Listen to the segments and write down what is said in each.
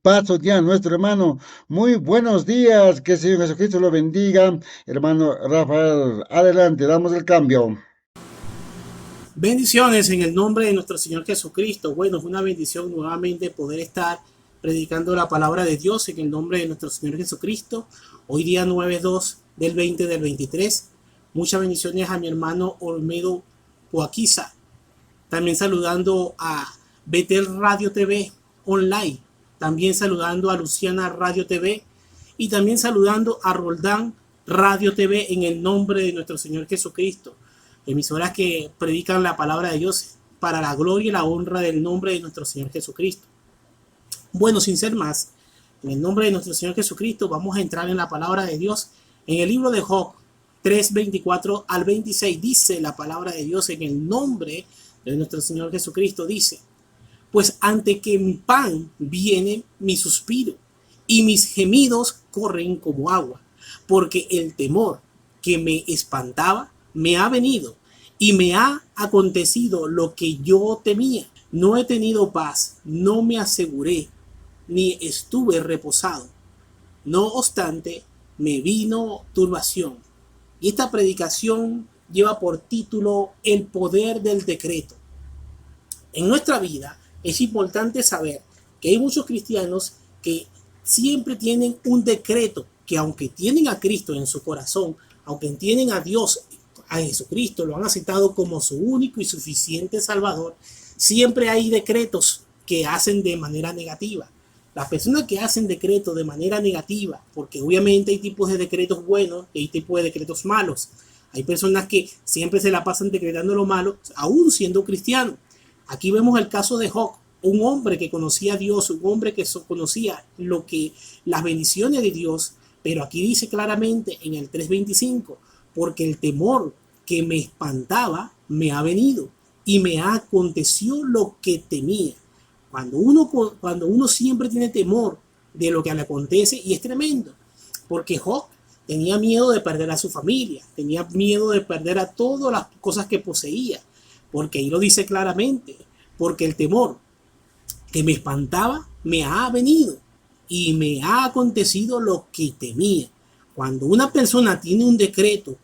Paso ya, nuestro hermano. Muy buenos días, que el Señor Jesucristo lo bendiga. Hermano Rafael, adelante, damos el cambio. Bendiciones en el nombre de nuestro Señor Jesucristo. Bueno, es una bendición nuevamente poder estar predicando la palabra de Dios en el nombre de nuestro Señor Jesucristo. Hoy día 9/2 del 20 del 23. Muchas bendiciones a mi hermano Olmedo Poaquiza. También saludando a Betel Radio TV Online. También saludando a Luciana Radio TV. Y también saludando a Roldán Radio TV en el nombre de nuestro Señor Jesucristo. Emisoras que predican la palabra de Dios para la gloria y la honra del nombre de nuestro Señor Jesucristo. Bueno, sin ser más, en el nombre de nuestro Señor Jesucristo vamos a entrar en la palabra de Dios. En el libro de Job 3:24 al 26 dice la palabra de Dios en el nombre de nuestro Señor Jesucristo. Dice, pues ante que mi pan viene mi suspiro y mis gemidos corren como agua, porque el temor que me espantaba me ha venido y me ha acontecido lo que yo temía. No he tenido paz, no me aseguré, ni estuve reposado. No obstante, me vino turbación. Y esta predicación lleva por título El poder del decreto. En nuestra vida es importante saber que hay muchos cristianos que siempre tienen un decreto, que aunque tienen a Cristo en su corazón, aunque tienen a Dios, a Jesucristo, lo han aceptado como su único y suficiente Salvador, siempre hay decretos que hacen de manera negativa. Las personas que hacen decretos de manera negativa, porque obviamente hay tipos de decretos buenos y hay tipos de decretos malos. Hay personas que siempre se la pasan decretando lo malo, aún siendo cristianos. Aquí vemos el caso de Job, un hombre que conocía a Dios, un hombre que conocía las bendiciones de Dios, pero aquí dice claramente en el 3:25, porque el temor que me espantaba me ha venido y me aconteció lo que temía. Cuando uno siempre tiene temor de lo que le acontece, y es tremendo, porque Job tenía miedo de perder a su familia, tenía miedo de perder a todas las cosas que poseía, porque ahí lo dice claramente, porque el temor que me espantaba me ha venido y me ha acontecido lo que temía. Cuando una persona tiene un decreto,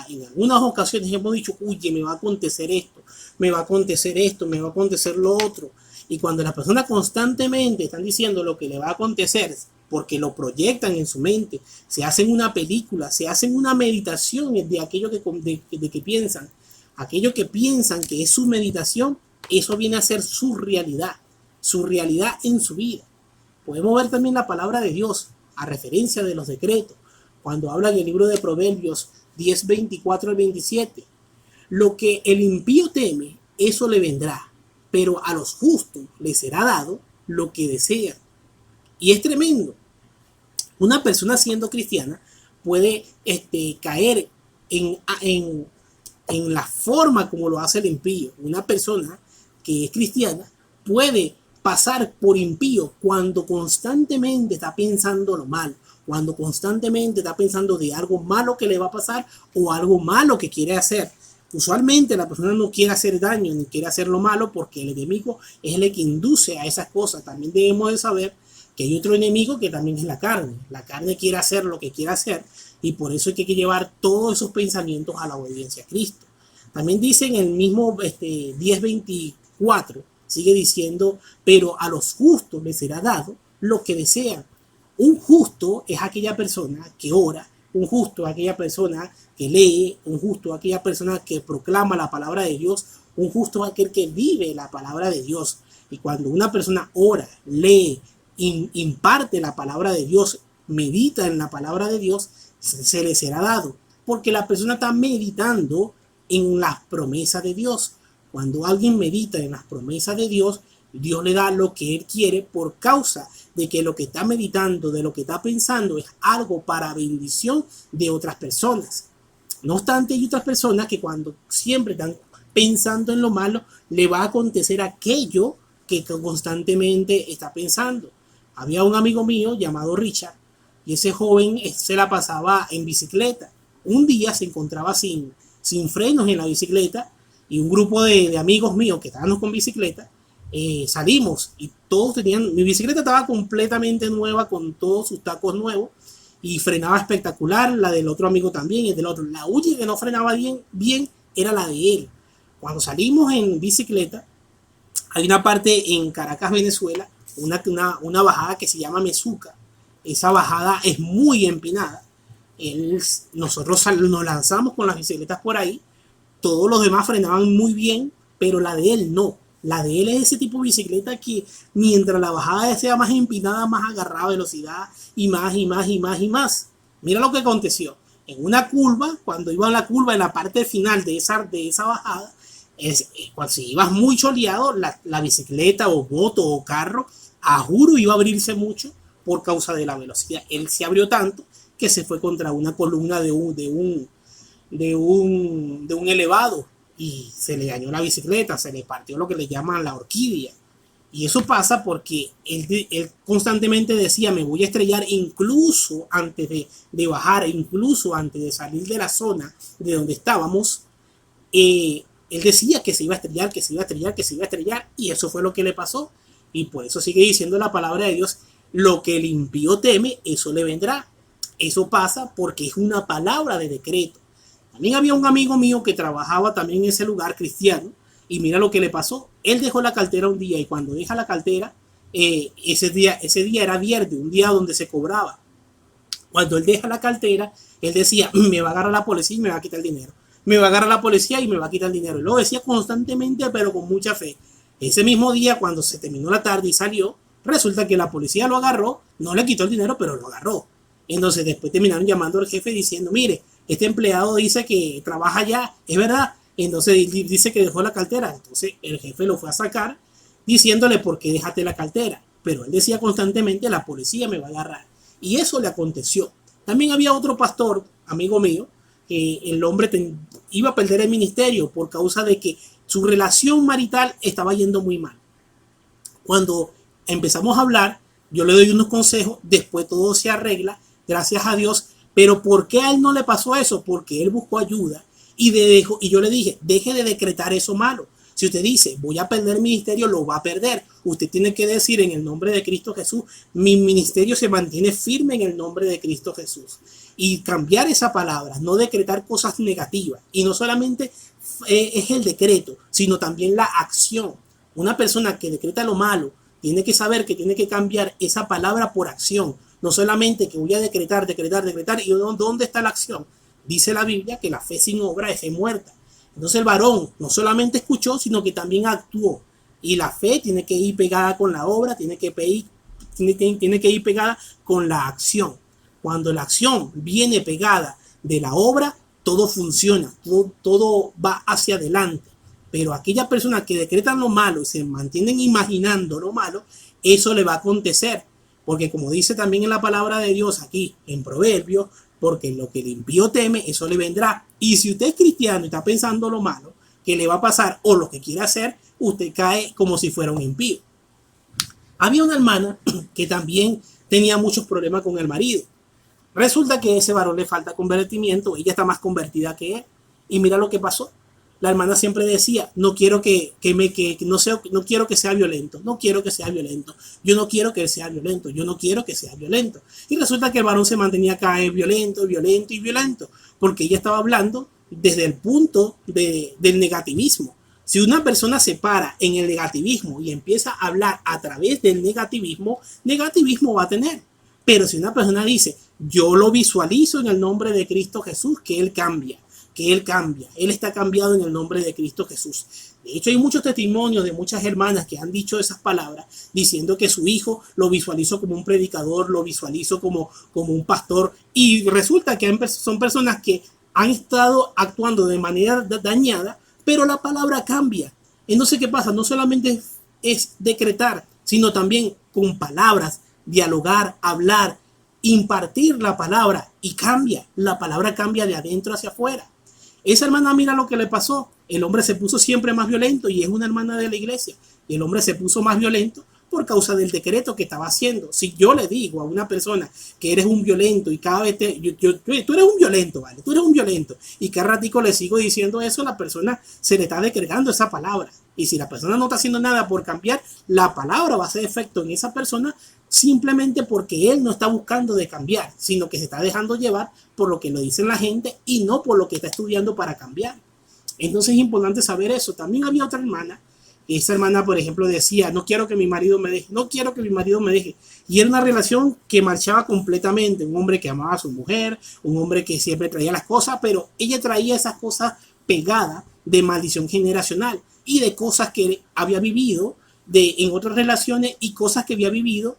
en algunas ocasiones hemos dicho, uy, me va a acontecer esto, me va a acontecer esto, me va a acontecer lo otro. Y cuando las personas constantemente están diciendo lo que le va a acontecer, porque lo proyectan en su mente, se hacen una película, se hacen una meditación de aquello que piensan, aquello que piensan que es su meditación, eso viene a ser su realidad en su vida. Podemos ver también la palabra de Dios a referencia de los decretos, cuando habla en el libro de Proverbios 10:24 al 27. Lo que el impío teme, eso le vendrá, pero a los justos les será dado lo que desean. Y es tremendo. Una persona siendo cristiana puede caer en la forma como lo hace el impío. Una persona que es cristiana puede pasar por impío cuando constantemente está pensando lo malo, cuando constantemente está pensando de algo malo que le va a pasar o algo malo que quiere hacer. Usualmente la persona no quiere hacer daño ni quiere hacer lo malo porque el enemigo es el que induce a esas cosas. También debemos de saber que hay otro enemigo que también es la carne. La carne quiere hacer lo que quiere hacer y por eso hay que llevar todos esos pensamientos a la obediencia a Cristo. También dice en el mismo 10:24, sigue diciendo, pero a los justos les será dado lo que desean. Un justo es aquella persona que ora, un justo es aquella persona que lee, un justo es aquella persona que proclama la palabra de Dios, un justo es aquel que vive la palabra de Dios. Y cuando una persona ora, lee, imparte la palabra de Dios, medita en la palabra de Dios, se le será dado. Porque la persona está meditando en las promesas de Dios. Cuando alguien medita en las promesas de Dios, Dios le da lo que él quiere por causa de que lo que está meditando, de lo que está pensando, es algo para bendición de otras personas. No obstante, hay otras personas que cuando siempre están pensando en lo malo, le va a acontecer aquello que constantemente está pensando. Había un amigo mío llamado Richard y ese joven se la pasaba en bicicleta. Un día se encontraba sin frenos en la bicicleta y un grupo de amigos míos que estábamos con bicicleta salimos y todos tenían, mi bicicleta estaba completamente nueva con todos sus tacos nuevos y frenaba espectacular, la del otro amigo también, y el del otro. La única que no frenaba bien era la de él. Cuando salimos en bicicleta, hay una parte en Caracas, Venezuela, una bajada que se llama Mezuca. Esa bajada es muy empinada. Nosotros nos lanzamos con las bicicletas por ahí, todos los demás frenaban muy bien, pero la de él no. La de él es ese tipo de bicicleta que mientras la bajada sea más empinada, más agarrada velocidad y más y más y más y más. Mira lo que aconteció. En una curva, cuando iba a la curva en la parte final de esa bajada, cuando si ibas muy choleado, la bicicleta o moto o carro, a juro iba a abrirse mucho por causa de la velocidad. Él se abrió tanto que se fue contra una columna de un elevado y se le dañó la bicicleta, se le partió lo que le llaman la orquídea. Y eso pasa porque él constantemente decía, me voy a estrellar incluso antes de bajar, incluso antes de salir de la zona de donde estábamos. Él decía que se iba a estrellar, que se iba a estrellar, que se iba a estrellar, y eso fue lo que le pasó. Y por eso sigue diciendo la palabra de Dios, lo que el impío teme, eso le vendrá. Eso pasa porque es una palabra de decreto. También había un amigo mío que trabajaba también en ese lugar cristiano, y mira lo que le pasó. Él dejó la cartera un día, y cuando deja la cartera, ese día era viernes, un día donde se cobraba. Cuando él deja la cartera, él decía, me va a agarrar la policía y me va a quitar el dinero. Me va a agarrar la policía y me va a quitar el dinero. Y lo decía constantemente, pero con mucha fe. Ese mismo día, cuando se terminó la tarde y salió, resulta que la policía lo agarró, no le quitó el dinero, pero lo agarró. Entonces después terminaron llamando al jefe diciendo, mire, este empleado dice que trabaja allá, es verdad. Entonces dice que dejó la cartera. Entonces el jefe lo fue a sacar diciéndole, ¿por qué dejaste la cartera? Pero él decía constantemente, la policía me va a agarrar. Y eso le aconteció. También había otro pastor, amigo mío, que el hombre iba a perder el ministerio por causa de que su relación marital estaba yendo muy mal. Cuando empezamos a hablar, yo le doy unos consejos, después todo se arregla, gracias a Dios. Pero ¿por qué a él no le pasó eso? Porque él buscó ayuda y yo le dije, deje de decretar eso malo. Si usted dice, voy a perder el ministerio, lo va a perder. Usted tiene que decir en el nombre de Cristo Jesús, mi ministerio se mantiene firme en el nombre de Cristo Jesús. Y cambiar esa palabra, no decretar cosas negativas. Y no solamente es el decreto, sino también la acción. Una persona que decreta lo malo tiene que saber que tiene que cambiar esa palabra por acción. No solamente que voy a decretar, y ¿dónde está la acción? Dice la Biblia que la fe sin obra es fe muerta. Entonces el varón no solamente escuchó, sino que también actuó. Y la fe tiene que ir pegada con la obra, tiene que ir pegada con la acción. Cuando la acción viene pegada de la obra, todo funciona, todo va hacia adelante. Pero aquellas personas que decretan lo malo y se mantienen imaginando lo malo, eso le va a acontecer. Porque como dice también en la palabra de Dios aquí, en Proverbios, porque lo que el impío teme, eso le vendrá. Y si usted es cristiano y está pensando lo malo que le va a pasar o lo que quiere hacer, usted cae como si fuera un impío. Había una hermana que también tenía muchos problemas con el marido. Resulta que a ese varón le falta convertimiento, ella está más convertida que él. Y mira lo que pasó. La hermana siempre decía, no quiero no quiero que sea violento, no quiero que sea violento, yo no quiero que él sea violento, yo no quiero que sea violento. Y resulta que el varón se mantenía cada vez violento, violento y violento, porque ella estaba hablando desde el punto del negativismo. Si una persona se para en el negativismo y empieza a hablar a través del negativismo va a tener. Pero si una persona dice, yo lo visualizo en el nombre de Cristo Jesús, que Él cambia, Él está cambiado en el nombre de Cristo Jesús. De hecho, hay muchos testimonios de muchas hermanas que han dicho esas palabras, diciendo que su hijo lo visualizó como un predicador, lo visualizó como un pastor, y resulta que son personas que han estado actuando de manera dañada, pero la palabra cambia. Entonces, ¿qué pasa? No solamente es decretar, sino también con palabras, dialogar, hablar, impartir la palabra, y cambia. La palabra cambia de adentro hacia afuera. Esa hermana, mira lo que le pasó. El hombre se puso siempre más violento y es una hermana de la iglesia. Y el hombre se puso más violento por causa del decreto que estaba haciendo. Si yo le digo a una persona que eres un violento y cada vez tú eres un violento, ¿vale? Tú eres un violento. Y cada ratico le sigo diciendo eso, la persona se le está decretando esa palabra. Y si la persona no está haciendo nada por cambiar, la palabra va a hacer efecto en esa persona simplemente porque él no está buscando de cambiar, sino que se está dejando llevar por lo que lo dicen la gente y no por lo que está estudiando para cambiar. Entonces es importante saber eso. También había otra hermana. Esa hermana, por ejemplo, decía, no quiero que mi marido me deje, no quiero que mi marido me deje. Y era una relación que marchaba completamente. Un hombre que amaba a su mujer, un hombre que siempre traía las cosas, pero ella traía esas cosas pegadas de maldición generacional y de cosas que había vivido en otras relaciones y cosas que había vivido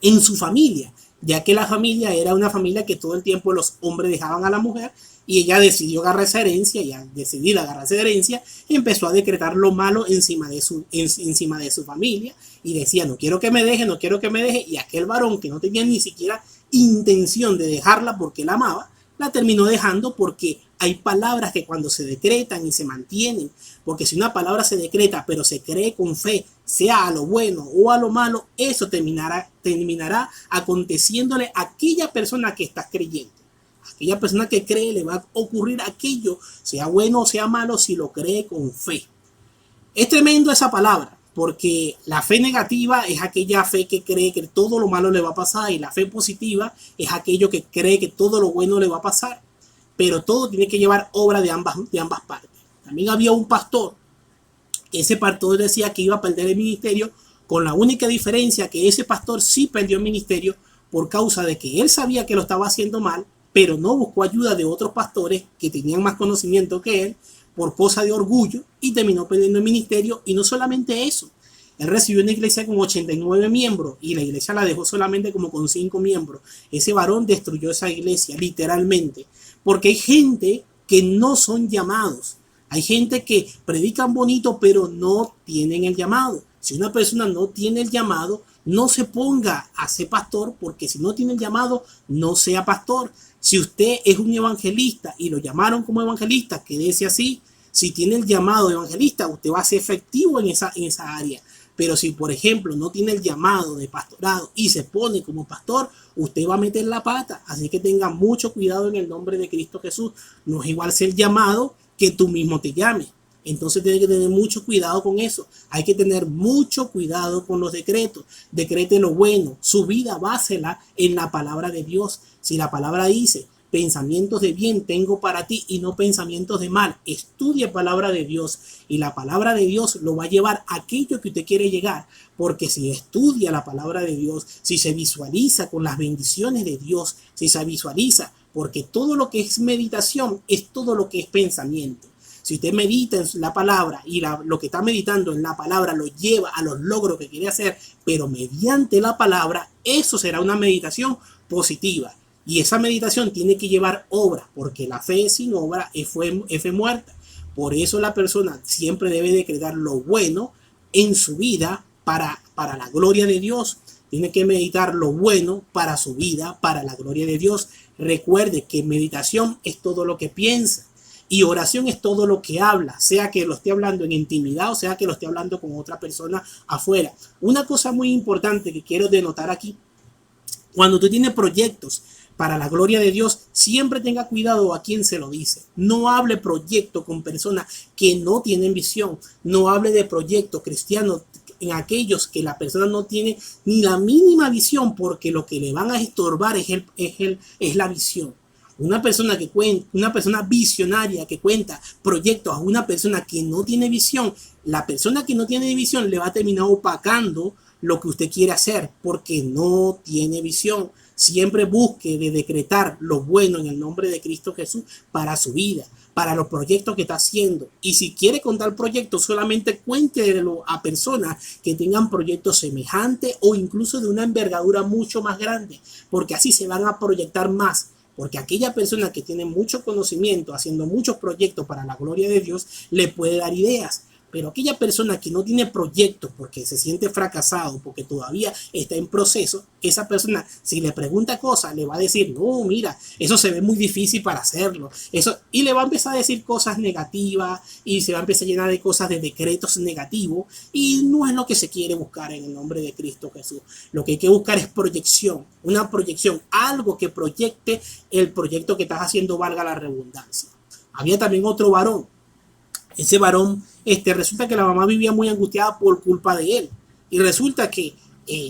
en su familia, ya que la familia era una familia que todo el tiempo los hombres dejaban a la mujer y ella decidió agarrar esa herencia y al decidir agarrar esa herencia empezó a decretar lo malo encima de su familia y decía no quiero que me deje, no quiero que me deje, y aquel varón que no tenía ni siquiera intención de dejarla porque la amaba, la terminó dejando porque hay palabras que cuando se decretan y se mantienen, porque si una palabra se decreta pero se cree con fe, sea a lo bueno o a lo malo, eso terminará aconteciéndole a aquella persona que está creyendo. Aquella persona que cree le va a ocurrir aquello, sea bueno o sea malo, si lo cree con fe. Es tremendo esa palabra, porque la fe negativa es aquella fe que cree que todo lo malo le va a pasar y la fe positiva es aquello que cree que todo lo bueno le va a pasar. Pero todo tiene que llevar obra de ambas partes. También había un pastor. Ese pastor decía que iba a perder el ministerio, con la única diferencia que ese pastor sí perdió el ministerio por causa de que él sabía que lo estaba haciendo mal, pero no buscó ayuda de otros pastores que tenían más conocimiento que él por cosa de orgullo y terminó perdiendo el ministerio. Y no solamente eso, él recibió una iglesia con 89 miembros y la iglesia la dejó solamente como con 5 miembros. Ese varón destruyó esa iglesia literalmente, porque hay gente que no son llamados. Hay gente que predican bonito pero no tienen el llamado. Si una persona no tiene el llamado, no se ponga a ser pastor, porque si no tiene el llamado, no sea pastor. Si usted es un evangelista y lo llamaron como evangelista, quédese así. Si tiene el llamado de evangelista, usted va a ser efectivo en esa área. Pero si, por ejemplo, no tiene el llamado de pastorado y se pone como pastor, usted va a meter la pata. Así que tenga mucho cuidado en el nombre de Cristo Jesús. No es igual ser llamado que tú mismo te llames. Entonces tiene que tener mucho cuidado con eso. Hay que tener mucho cuidado con los decretos. Decrete lo bueno. Su vida básela en la palabra de Dios. Si la palabra dice, pensamientos de bien tengo para ti y no pensamientos de mal, estudie palabra de Dios y la palabra de Dios lo va a llevar a aquello que usted quiere llegar. Porque si estudia la palabra de Dios, si se visualiza con las bendiciones de Dios, si se visualiza, porque todo lo que es meditación es todo lo que es pensamiento. Si usted medita en la palabra y lo que está meditando en la palabra lo lleva a los logros que quiere hacer, pero mediante la palabra, eso será una meditación positiva. Y esa meditación tiene que llevar obra, porque la fe sin obra es fe muerta. Por eso la persona siempre debe decretar lo bueno en su vida para la gloria de Dios. Tiene que meditar lo bueno para su vida, para la gloria de Dios. Recuerde que meditación es todo lo que piensa. Y oración es todo lo que habla, sea que lo esté hablando en intimidad o sea que lo esté hablando con otra persona afuera. Una cosa muy importante que quiero denotar aquí, cuando tú tienes proyectos para la gloria de Dios, siempre tenga cuidado a quién se lo dice. No hable proyecto con personas que no tienen visión. No hable de proyectos cristianos en aquellos que la persona no tiene ni la mínima visión, porque lo que le van a estorbar es la visión. Una persona visionaria que cuenta proyectos a una persona que no tiene visión, la persona que no tiene visión le va a terminar opacando lo que usted quiere hacer porque no tiene visión. Siempre busque de decretar lo bueno en el nombre de Cristo Jesús para su vida, para los proyectos que está haciendo. Y si quiere contar proyectos, solamente cuéntelo a personas que tengan proyectos semejantes o incluso de una envergadura mucho más grande, porque así se van a proyectar más. Porque aquella persona que tiene mucho conocimiento haciendo muchos proyectos para la gloria de Dios le puede dar ideas. Pero aquella persona que no tiene proyectos porque se siente fracasado, porque todavía está en proceso, esa persona, si le pregunta cosas, le va a decir, no, mira, eso se ve muy difícil para hacerlo. Y le va a empezar a decir cosas negativas y se va a empezar a llenar de cosas de decretos negativos. Y no es lo que se quiere buscar en el nombre de Cristo Jesús. Lo que hay que buscar es proyección, una proyección, algo que proyecte el proyecto que estás haciendo, valga la redundancia. Había también otro varón. Ese varón, resulta que la mamá vivía muy angustiada por culpa de él. Y resulta que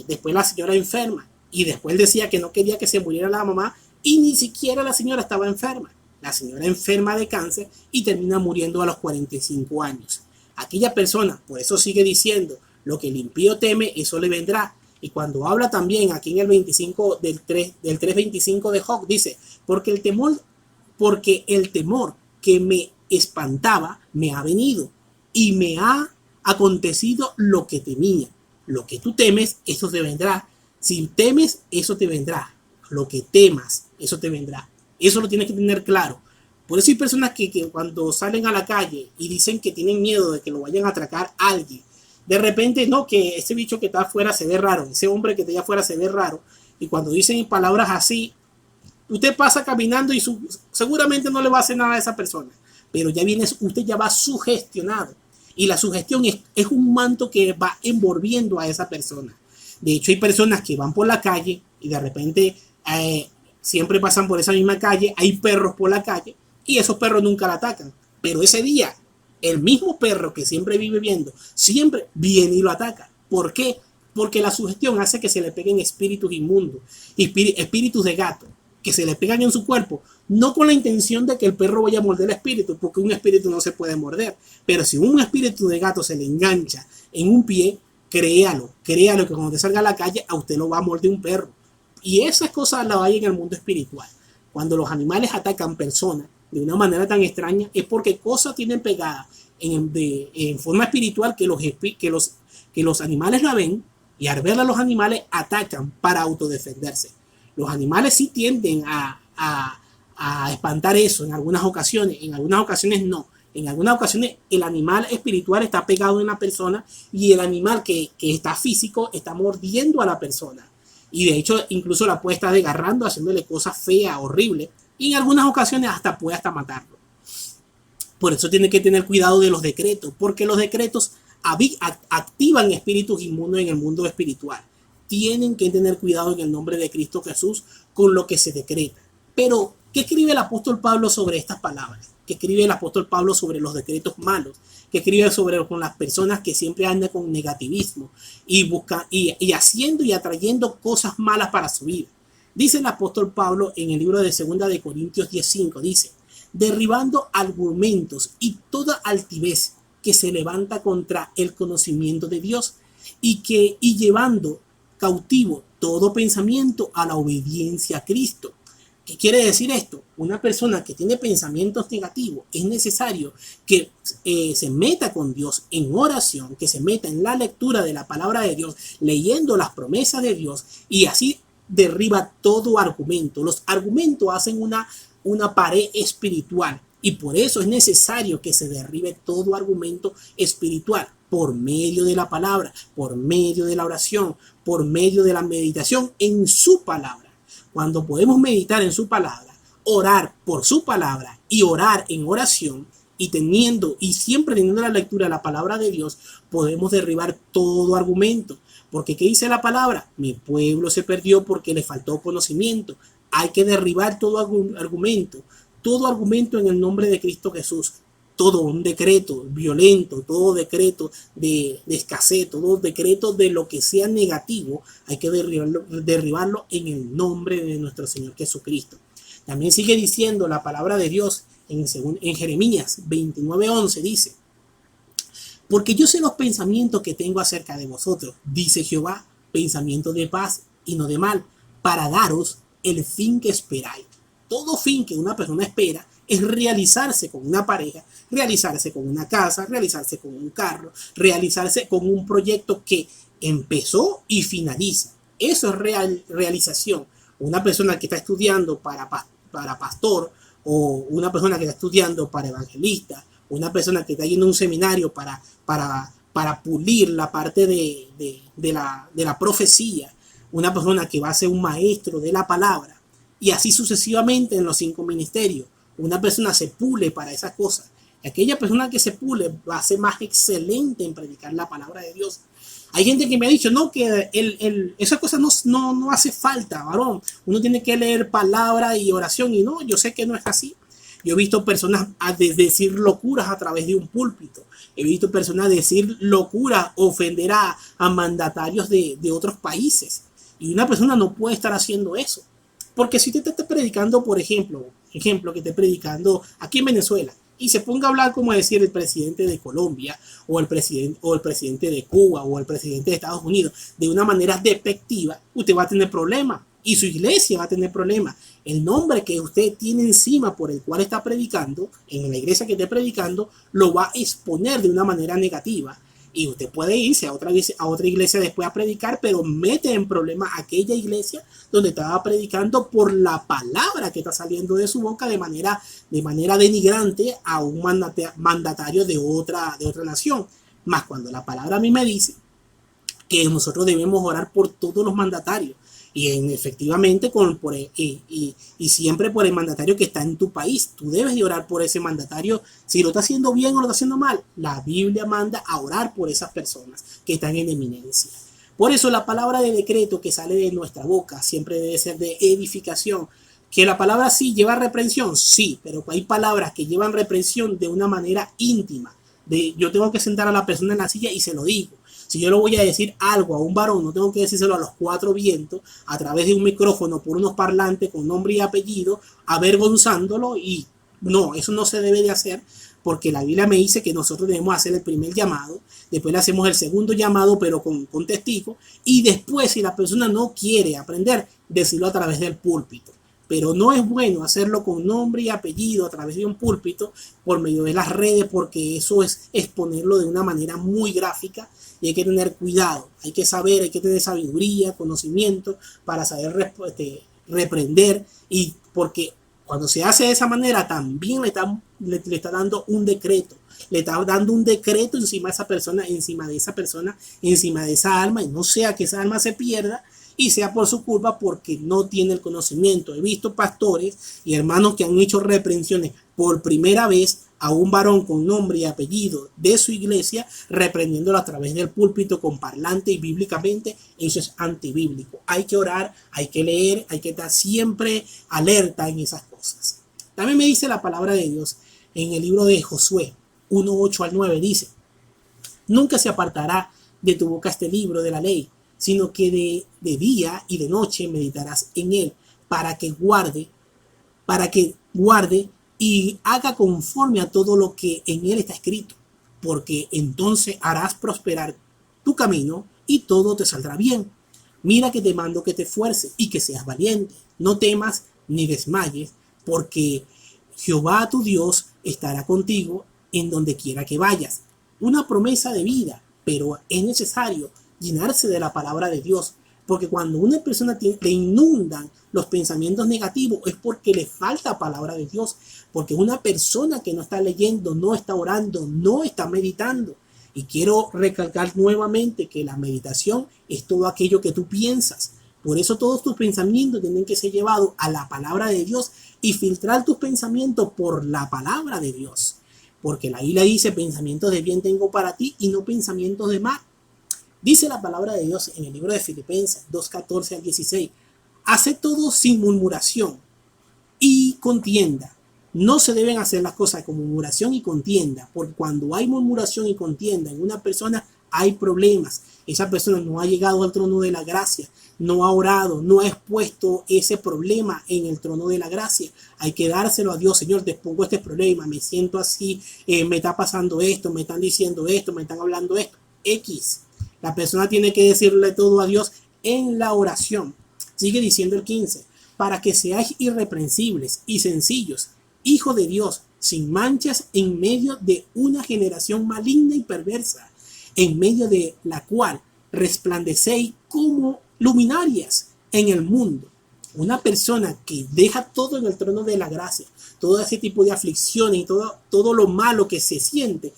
después la señora enferma. Y después decía que no quería que se muriera la mamá. Y ni siquiera la señora estaba enferma. La señora enferma de cáncer y termina muriendo a los 45 años. Aquella persona, por eso sigue diciendo, lo que el impío teme, eso le vendrá. Y cuando habla también aquí en el 25 del 3:25 de Job, dice, porque el temor que me espantaba me ha venido y me ha acontecido lo que temía. Lo que tú temes, eso te vendrá. Si temes, eso te vendrá. Lo que temas, eso te vendrá. Eso lo tienes que tener claro. Por eso hay personas que cuando salen a la calle y dicen que tienen miedo de que lo vayan a atracar a alguien, de repente no, que ese bicho que está afuera se ve raro, ese hombre que está allá afuera se ve raro, y cuando dicen palabras así, usted pasa caminando y seguramente no le va a hacer nada a esa persona, pero usted ya va sugestionado, y la sugestión es un manto que va envolviendo a esa persona. De hecho, hay personas que van por la calle y de repente siempre pasan por esa misma calle, hay perros por la calle y esos perros nunca la atacan, pero ese día el mismo perro que siempre vive viendo, siempre viene y lo ataca. ¿Por qué? Porque la sugestión hace que se le peguen espíritus inmundos, espíritus de gato, que se le pegan en su cuerpo, no con la intención de que el perro vaya a morder el espíritu, porque un espíritu no se puede morder, pero si un espíritu de gato se le engancha en un pie, créalo que cuando te salga a la calle, a usted lo va a morder un perro. Y esas cosas las hay en el mundo espiritual. Cuando los animales atacan personas de una manera tan extraña, es porque cosas tienen pegadas en forma espiritual que los animales la ven, y al verla los animales atacan para autodefenderse. Los animales sí tienden a espantar eso en algunas ocasiones no. En algunas ocasiones el animal espiritual está pegado en la persona y el animal que está físico está mordiendo a la persona. Y de hecho incluso la puede estar desgarrando, haciéndole cosas feas, horribles. Y en algunas ocasiones puede matarlo. Por eso tiene que tener cuidado de los decretos, porque los decretos activan espíritus inmundos en el mundo espiritual. Tienen que tener cuidado en el nombre de Cristo Jesús con lo que se decreta. Pero, ¿qué escribe el apóstol Pablo sobre estas palabras? ¿Qué escribe el apóstol Pablo sobre los decretos malos? ¿Qué escribe con las personas que siempre andan con negativismo y haciendo y atrayendo cosas malas para su vida? Dice el apóstol Pablo en el libro de 2 de Corintios 10:5, dice, derribando argumentos y toda altivez que se levanta contra el conocimiento de Dios y llevando cautivo todo pensamiento a la obediencia a Cristo. ¿Qué quiere decir esto? Una persona que tiene pensamientos negativos, es necesario que se meta con Dios en oración, que se meta en la lectura de la palabra de Dios, leyendo las promesas de Dios, y así derriba todo argumento. Los argumentos hacen una pared espiritual, y por eso es necesario que se derribe todo argumento espiritual por medio de la palabra, por medio de la oración, por medio de la meditación en su palabra. Cuando podemos meditar en su palabra, orar por su palabra y orar en oración y siempre teniendo la lectura de la palabra de Dios, podemos derribar todo argumento. Porque ¿qué dice la palabra? Mi pueblo se perdió porque le faltó conocimiento. Hay que derribar todo argumento en el nombre de Cristo Jesús. Todo un decreto violento, todo decreto de escasez, todo decreto de lo que sea negativo, hay que derribarlo en el nombre de nuestro Señor Jesucristo. También sigue diciendo la palabra de Dios en Jeremías 29:11, dice, porque yo sé los pensamientos que tengo acerca de vosotros, dice Jehová, pensamientos de paz y no de mal, para daros el fin que esperáis. Todo fin que una persona espera es realizarse con una pareja, realizarse con una casa, realizarse con un carro, realizarse con un proyecto que empezó y finaliza. Eso es realización. Una persona que está estudiando para pastor, o una persona que está estudiando para evangelista, una persona que está yendo a un seminario para pulir la parte de la profecía, una persona que va a ser un maestro de la palabra, y así sucesivamente en los 5 ministerios. Una persona se pule para esas cosas. Aquella persona que se pule va a ser más excelente en predicar la palabra de Dios. Hay gente que me ha dicho, no, que esas cosas no hace falta, varón. Uno tiene que leer palabra y oración, y no, yo sé que no es así. Yo he visto personas decir locuras a través de un púlpito. He visto personas decir locuras, ofender a mandatarios de otros países. Y una persona no puede estar haciendo eso. Porque si usted está predicando, por ejemplo, que esté predicando aquí en Venezuela, y se ponga a hablar como decir el presidente de Colombia o el presidente de Cuba o el presidente de Estados Unidos de una manera despectiva, usted va a tener problemas y su iglesia va a tener problemas. El nombre que usted tiene encima por el cual está predicando, en la iglesia que esté predicando, lo va a exponer de una manera negativa. Y usted puede irse a otra iglesia después a predicar, pero mete en problemas aquella iglesia donde estaba predicando por la palabra que está saliendo de su boca de manera denigrante a un mandatario de otra nación. Más cuando la palabra a mí me dice que nosotros debemos orar por todos los mandatarios efectivamente y siempre por el mandatario que está en tu país. Tú debes de orar por ese mandatario si lo está haciendo bien o lo está haciendo mal. La Biblia manda a orar por esas personas que están en eminencia. Por eso la palabra de decreto que sale de nuestra boca siempre debe ser de edificación. Que la palabra sí lleva reprensión, sí, pero hay palabras que llevan reprensión de una manera íntima. Yo tengo que sentar a la persona en la silla y se lo digo. Si yo le voy a decir algo a un varón, no tengo que decírselo a los cuatro vientos a través de un micrófono por unos parlantes con nombre y apellido, avergonzándolo. Y no, eso no se debe de hacer, porque la Biblia me dice que nosotros debemos hacer el primer llamado, después le hacemos el segundo llamado, pero con testigo, y después, si la persona no quiere aprender, decirlo a través del púlpito. Pero no es bueno hacerlo con nombre y apellido a través de un púlpito por medio de las redes, porque eso es exponerlo de una manera muy gráfica y hay que tener cuidado, hay que saber, hay que tener sabiduría, conocimiento para saber reprender, y porque cuando se hace de esa manera también le está dando un decreto, le está dando un decreto encima de esa persona, encima de esa alma, y no sea que esa alma se pierda y sea por su culpa porque no tiene el conocimiento. He visto pastores y hermanos que han hecho reprensiones por primera vez a un varón con nombre y apellido de su iglesia, reprendiéndolo a través del púlpito con parlante, y bíblicamente eso es antibíblico. Hay que orar, hay que leer, hay que estar siempre alerta en esas cosas. También me dice la palabra de Dios en el libro de Josué 1:8 al 9, dice: nunca se apartará de tu boca este libro de la ley, sino que de día y de noche meditarás en él, para que guarde y haga conforme a todo lo que en él está escrito, porque entonces harás prosperar tu camino y todo te saldrá bien. Mira que te mando que te esfuerces y que seas valiente. No temas ni desmayes, porque Jehová tu Dios estará contigo en donde quiera que vayas. Una promesa de vida, pero es necesario llenarse de la palabra de Dios, porque cuando una persona le inundan los pensamientos negativos es porque le falta palabra de Dios, porque una persona que no está leyendo, no está orando, no está meditando. Y quiero recalcar nuevamente que la meditación es todo aquello que tú piensas. Por eso todos tus pensamientos tienen que ser llevados a la palabra de Dios y filtrar tus pensamientos por la palabra de Dios, porque la Biblia dice: pensamientos de bien tengo para ti y no pensamientos de mal. Dice la palabra de Dios en el libro de Filipenses 2:14 al 16: hace todo sin murmuración y contienda. No se deben hacer las cosas con murmuración y contienda, porque cuando hay murmuración y contienda en una persona hay problemas. Esa persona no ha llegado al trono de la gracia, no ha orado, no ha expuesto ese problema en el trono de la gracia. Hay que dárselo a Dios. Señor, te pongo este problema, me siento así, me está pasando esto, me están diciendo esto, me están hablando esto. X. La persona tiene que decirle todo a Dios en la oración. Sigue diciendo el 15: para que seáis irreprensibles y sencillos, hijos de Dios, sin manchas en medio de una generación maligna y perversa, en medio de la cual resplandecéis como luminarias en el mundo. Una persona que deja todo en el trono de la gracia, todo ese tipo de aflicciones y todo lo malo que se siente,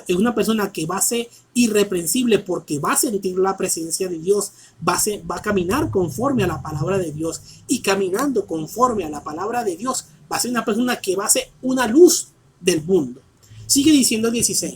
es una persona que va a ser irreprensible porque va a sentir la presencia de Dios, va a caminar conforme a la palabra de Dios, y caminando conforme a la palabra de Dios va a ser una persona que va a ser una luz del mundo. Sigue diciendo el 16: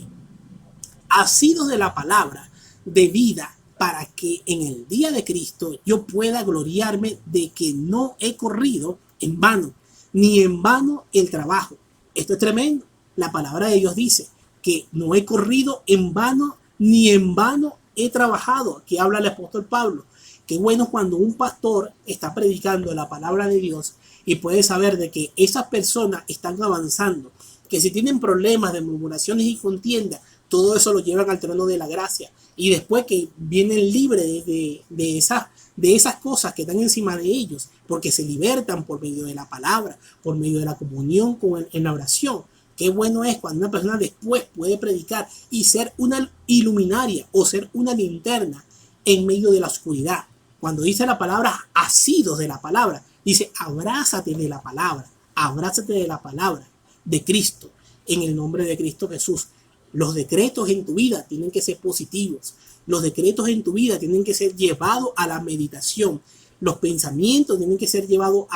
asidos de la palabra de vida, para que en el día de Cristo yo pueda gloriarme de que no he corrido en vano, ni en vano el trabajo, Esto es tremendo. La palabra de Dios dice que no he corrido en vano, ni en vano he trabajado. Aquí habla el apóstol Pablo. Qué bueno cuando un pastor está predicando la palabra de Dios y puede saber de que esas personas están avanzando, que si tienen problemas de murmuraciones y contiendas, todo eso lo llevan al trono de la gracia. Y después que vienen libres de esas cosas que están encima de ellos, porque se libertan por medio de la palabra, por medio de la comunión en la oración. Qué bueno es cuando una persona después puede predicar y ser una iluminaria o ser una linterna en medio de la oscuridad. Cuando dice la palabra, asidos de la palabra, dice abrázate de la palabra, abrázate de la palabra de Cristo, en el nombre de Cristo Jesús. Los decretos en tu vida tienen que ser positivos. Los decretos en tu vida tienen que ser llevados a la meditación. Los pensamientos tienen que ser llevados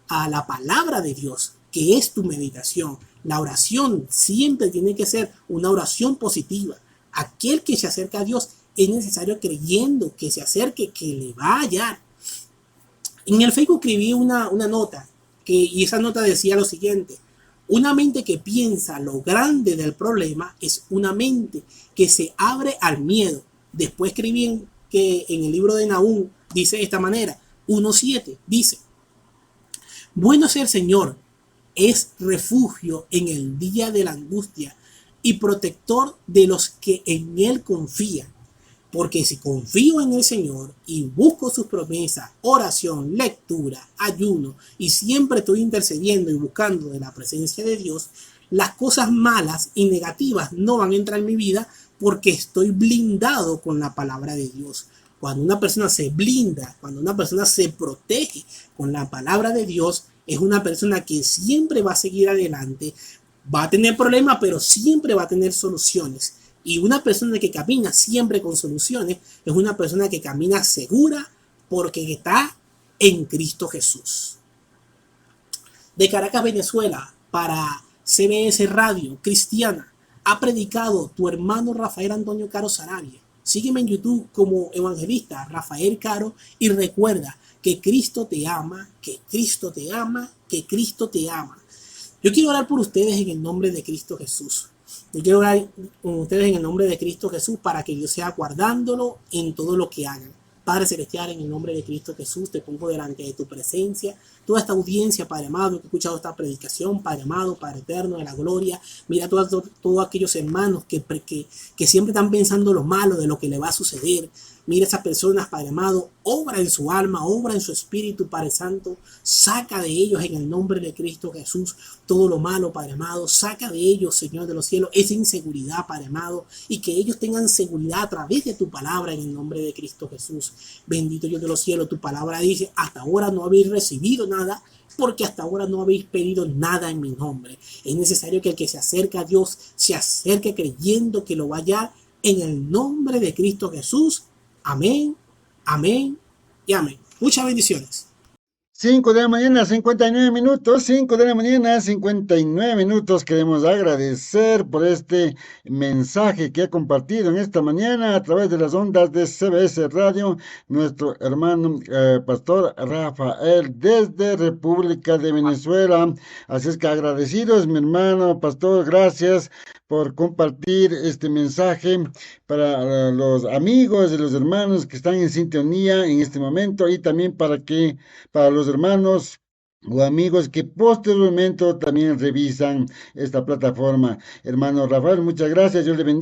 a la palabra de Dios, que es tu meditación. La oración siempre tiene que ser una oración positiva. Aquel que se acerca a Dios es necesario creyendo que se acerque, que le va a hallar. En el Facebook escribí una nota y esa nota decía lo siguiente: una mente que piensa lo grande del problema es una mente que se abre al miedo. Después escribí que en el libro de Nahum dice de esta manera, 1:7, dice: bueno es el Señor, es refugio en el día de la angustia y protector de los que en Él confían. Porque si confío en el Señor y busco sus promesas, oración, lectura, ayuno, y siempre estoy intercediendo y buscando de la presencia de Dios, las cosas malas y negativas no van a entrar en mi vida porque estoy blindado con la palabra de Dios. Cuando una persona se blinda, cuando una persona se protege con la palabra de Dios, es una persona que siempre va a seguir adelante, va a tener problemas, pero siempre va a tener soluciones. Y una persona que camina siempre con soluciones es una persona que camina segura porque está en Cristo Jesús. De Caracas, Venezuela, para CBS Radio Cristiana, ha predicado tu hermano Rafael Antonio Caro Sarabia. Sígueme en YouTube como evangelista Rafael Caro y recuerda que Cristo te ama, que Cristo te ama, que Cristo te ama. Yo quiero orar por ustedes en el nombre de Cristo Jesús. Yo quiero orar con ustedes en el nombre de Cristo Jesús para que Dios sea guardándolo en todo lo que hagan. Padre Celestial, en el nombre de Cristo Jesús, te pongo delante de tu presencia. Toda esta audiencia, Padre amado, que ha escuchado esta predicación, Padre amado, Padre eterno de la gloria. Mira todos aquellos hermanos que siempre están pensando lo malo de lo que le va a suceder. Mira esas personas, Padre amado, obra en su alma, obra en su espíritu, Padre Santo. Saca de ellos en el nombre de Cristo Jesús todo lo malo, Padre amado. Saca de ellos, Señor de los cielos, esa inseguridad, Padre amado. Y que ellos tengan seguridad a través de tu palabra en el nombre de Cristo Jesús. Bendito Dios de los cielos, tu palabra dice, hasta ahora no habéis recibido nada, porque hasta ahora no habéis pedido nada en mi nombre. Es necesario que el que se acerca a Dios se acerque creyendo que lo va a hallar en el nombre de Cristo Jesús. Amén, amén y amén. Muchas bendiciones. 5 de la mañana, 59 minutos, 5 de la mañana, 59 minutos. Queremos agradecer por este mensaje que ha compartido en esta mañana a través de las ondas de CBS Radio, nuestro hermano pastor Rafael desde República de Venezuela. Así es que agradecidos, mi hermano pastor, gracias por compartir este mensaje para los amigos y los hermanos que están en sintonía en este momento y también para los hermanos o amigos que posteriormente también revisan esta plataforma. Hermano Rafael, muchas gracias, Dios le bendiga.